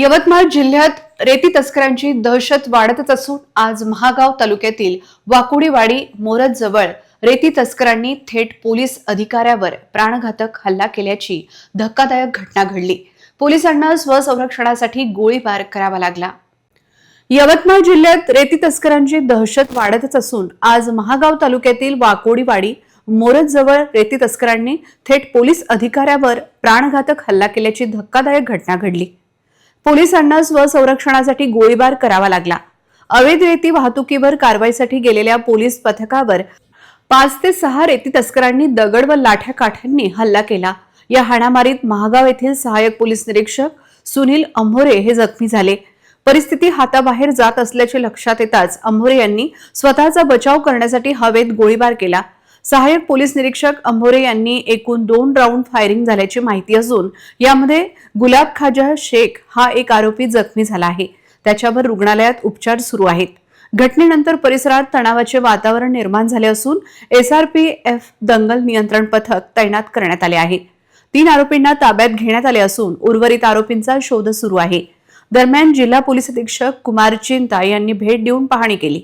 यवतमाळ जिल्ह्यात रेती तस्करांची दहशत वाढतच असून आज महागाव तालुक्यातील वाकुडीवाडी मोरद जवळ रेती तस्करांनी थेट पोलीस अधिकाऱ्यावर प्राणघातक हल्ला केल्याची धक्कादायक घटना घडली। पोलिसांना स्वसंरक्षणासाठी गोळीबार करावा लागला। यवतमाळ जिल्ह्यात रेती तस्करांची दहशत वाढतच असून आज महागाव तालुक्यातील वाकोडीवाडी मोरद जवळ रेती तस्करांनी थेट पोलीस अधिकाऱ्यावर प्राणघातक हल्ला केल्याची धक्कादायक घटना घडली। पोलिसांना स्वसंरक्षणासाठी गोळीबार करावा लागला। अवैध रेती वाहतुकीवर कारवाईसाठी गेलेल्या पोलीस पथकावर 5 ते 6 रेती तस्करांनी दगड व लाठ्या काठ्यांनी हल्ला केला। या हाणामारीत महागाव येथील सहाय्यक पोलीस निरीक्षक सुनील अंभोरे हे जखमी झाले। परिस्थिती हाताबाहेर जात असल्याचे लक्षात येताच अंभोरे यांनी स्वतःचा बचाव करण्यासाठी हवेत गोळीबार केला। सहाय्यक पोलीस निरीक्षक अंभोरे यांनी एकूण 2 राऊंड फायरिंग झाल्याची माहिती असून यामध्ये गुलाब खाजा शेख हा एक आरोपी जखमी झाला आहे। त्याच्यावर रुग्णालयात उपचार सुरू आहेत। घटनेनंतर परिसरात तणावाचे वातावरण निर्माण झाले असून SRPF दंगल नियंत्रण पथक तैनात करण्यात आले आहे। 3 आरोपींना ताब्यात घेण्यात आले असून उर्वरित आरोपींचा शोध सुरू आहे। दरम्यान जिल्हा पोलीस अधीक्षक कुमार चिंता यांनी भेट देऊन पाहणी केली।